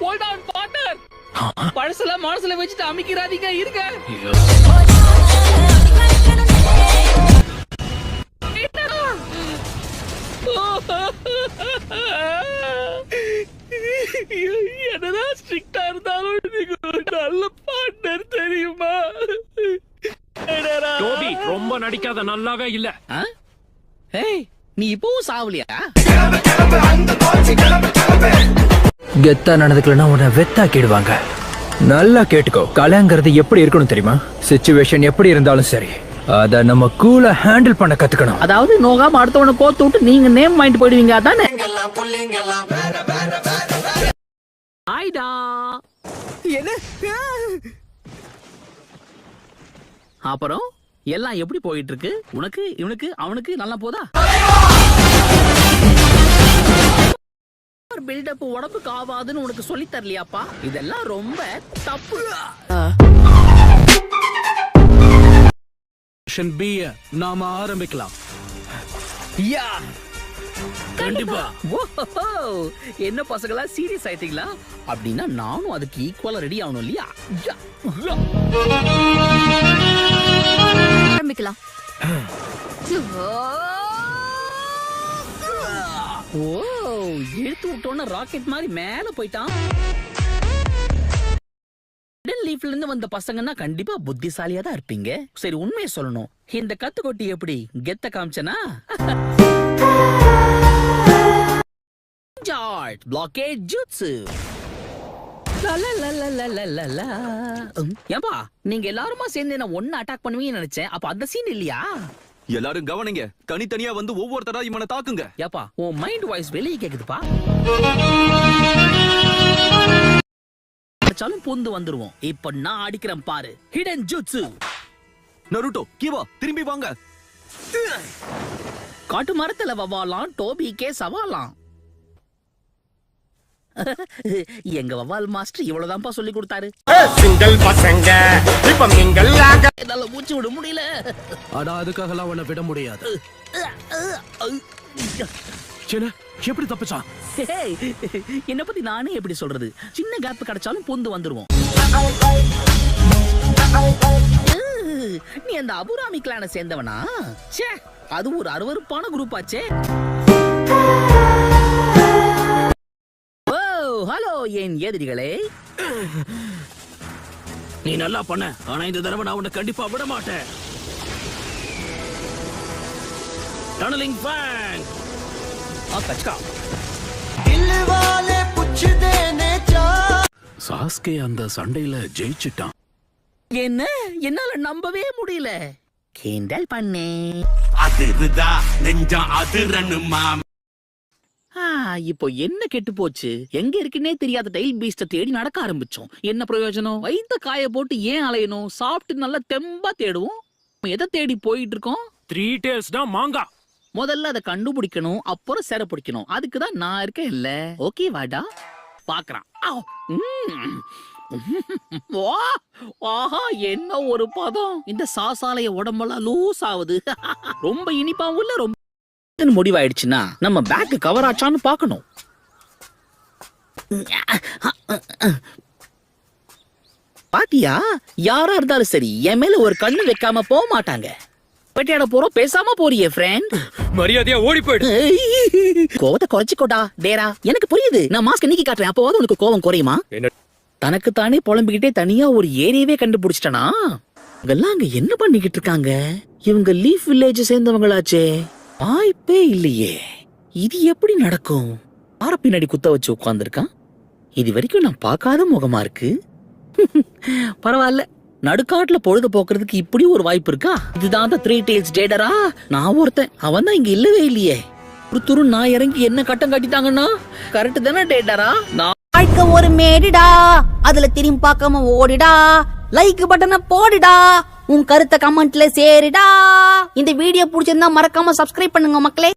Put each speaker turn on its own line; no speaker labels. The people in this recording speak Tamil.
Hold on, partner. பழசெல்லாம் மனசுல வச்சுட்டு அமைக்கிறாதீங்க, இருங்க. என்னதான் ஸ்ட்ரிக்டா இருந்தாலும் நீங்க நல்ல பார்ட்னர் தெரியுமா?
டோபி ரொம்ப நடிக்காத, நல்லாவே இல்ல.
ஏய், நீ இப்பவும் சாவலியா?
கெத்தா நடந்துக்கலன்னா உன்னை வெத்தாக்கிடுவாங்க. நல்லா கேட்டுக்கோ, கலைங்கிறது எப்படி இருக்கணும் தெரியுமா? சிச்சுவேஷன் எப்படி இருந்தாலும் சரி, அத நம்ம கூலா ஹேண்டில் பண்ண கத்துக்கணும்.
அதாவது நோகாம அடுத்தவனை கோத்து விட்டு நீங்க நேம் வாங்கிட்டு போயிடுவீங்க, அதானே? ஆயிடா என்ன அப்புறம் எல்லாம் எப்படி போயிட்டு இருக்கு? உனக்கு, இவனுக்கு, அவனுக்கு நல்லா போதா? பில்டப் உடம்புக்கு ஆவாதுன்னு உனக்கு சொல்லி தரலையாப்பா? இதெல்லாம் ரொம்ப தப்பு.
நாம ஆரம்பிக்கலாம்.
கண்டிப்பா. என்ன பசங்களா, சீரியஸ் ஆயிட்டீங்களா? அப்படின்னா நானும் அதுக்கு ஈக்குவலா ரெடி ஆகணும் இல்லையா?
ஆரம்பிக்கலாம்.
ஓ, இழுத்து விட்டோன்னு ராக்கெட் மாதிரி மேல போயிட்டான். லீஃப்ல இருந்து வந்த பசங்கன்னா கண்டிப்பா புத்திசாலியா தான் இருப்பீங்க. சரி, உண்மையை சொல்லணும், இந்த கத்துக்கொட்டி எப்படி கெத்த காமிச்சனா? Blockade jutsu. ஏன்பா நீங்க எல்லாருமா சேர்ந்து என்ன ஒன்னு அட்டாக் பண்ணுவீங்கன்னு நினைச்சேன். அப்ப அந்த சீன் இல்லையா?
எல்லாரும் கவனிங்க, தனித்தனியா வந்து ஒவ்வொருத்தரா இவனை தாக்குங்க.
ஏப்பா உன் மைண்ட் வாய்ஸ் வெளியே கேக்குதுப்பா. அடிச்சாலும் பூந்து வந்துருவோம். இப்ப நான் அடிக்கிறேன் பாரு, ஹிடன் ஜூட்ஸு.
நருட்டோ, கீவா, திரும்பி வாங்க.
காட்டு மரத்துல வவாலாம், டோபிக்கே சவாலாம். எங்க வவால் மாஸ்டர் இவ்வளவுதான்ப்பா சொல்லி கொடுத்தாரு.
சிங்கிள் பசங்க இப்ப மிங்கல்லாக
என்னால மூச்சு விட முடியல.
ஆனா அதுக்காகலாம் உன்னை விட முடியாது. எப்படி தப்பிச்சான்?
என்ன பத்தி நானே எப்படி சொல்றது? சின்ன கேப் கிடைச்சாலும் பூந்து வந்துருவோம். நீ அந்த அபுராமி கிளான சேர்ந்தவனா? அது ஒரு அருவருப்பான குரூப் ஆச்சே. ஹலோ என் எதிரிகளே,
நீ நல்லா பண்ண, ஆனா இந்த தடவை நான் உன்னை கண்டிப்பா விட மாட்டேன். டனலிங் ஃபேங் கச்சா. சாஸ்கே அந்த சண்டையில ஜெயிச்சிட்டான்.
என்ன, என்னால நம்பவே முடியல. கிண்டல் பண்ணே.
அதிருதா நெஞ்சம் அதிரணுமா.
இப்போ என்ன கெட்டு போச்சு? எங்க இருக்குன்னே தெரியாத டைல் பீஸ்ட தேடி நடக்க ஆரம்பிச்சோம். என்ன பிரயோஜனம்? வைத்த காய போட்டு ஏன் அலையணும்? சாப்பிட்டு நல்லா தெம்பா தேடுவோம். எதை தேடி போயிட்டு இருக்கோம்?
3 tails தான் மாங்கா.
முதல்ல அதை கண்டுபிடிக்கணும், அப்புறம் சேர பிடிக்கணும். அதுக்குதான் நான் இருக்கேன் இல்ல. ஓகே வாடா, பாக்குறான். என்ன ஒரு பதம்! இந்த சாசாலைய உடம்பெல்லாம் லூஸ் ஆகுது. ரொம்ப இனிப்பாவும் இல்ல, ரொம்ப முடிவாயிடுச்சுன்னா நம்ம பேக் கவர் ஆச்சான்னு பாக்கணும். பாத்தியா, யாரா இருந்தாலும் சரி என் மேல ஒரு கண்ணு வைக்காம போக மாட்டாங்க. பெட்டியாட போறோம், பேசாம போறியே ஃப்ரெண்ட்.
மரியாதையா ஓடி போயிடு.
கோவத்தை குறைச்சிக்கோடா டேரா. எனக்கு புரியுது, நான் மாஸ்க் நீக்கி காட்டுறேன், அப்போவாது உனக்கு கோவம் குறையுமா? தனக்கு தானே புலம்பிக்கிட்டே தனியா ஒரு ஏரியாவே கண்டுபிடிச்சிட்டனா? இவங்கெல்லாம் அங்க என்ன பண்ணிக்கிட்டு இருக்காங்க? இவங்க லீஃப் வில்லேஜ் சேர்ந்தவங்களாச்சே. வாய்ப்பே இல்லையே. இது எப்படி நடக்கும்? ஆற பின்னாடி குத்த வச்சு உட்கார்ந்துருக்கான். இது வரைக்கும் நான் பார்க்காத முகமா இருக்கு. பரவாயில்ல, நடுக்காட்டுல பொழுது போக்குறதுக்கு இப்படி ஒரு வாய்ப்பு இருக்கா? இதுதான் 3 tails டேடரா. நான் ஒருத்தன், அவன் தான் இங்க இல்லவே இல்லையே. துரு நான் இறங்கி என்ன கட்டம் காட்டிட்டாங்கன்னா கரெக்ட் தானே டேடரா?
வாழ்க்கை ஒரு மேடிடா, அதுல திரும்பி பார்க்காம ஓடிடா. லைக் பட்டனை போடுடா, உன் கருத்தை கமெண்ட்ல சேருடா. இந்த வீடியோ பிடிச்சிருந்தா மறக்காம சப்ஸ்கிரைப் பண்ணுங்க மக்களே.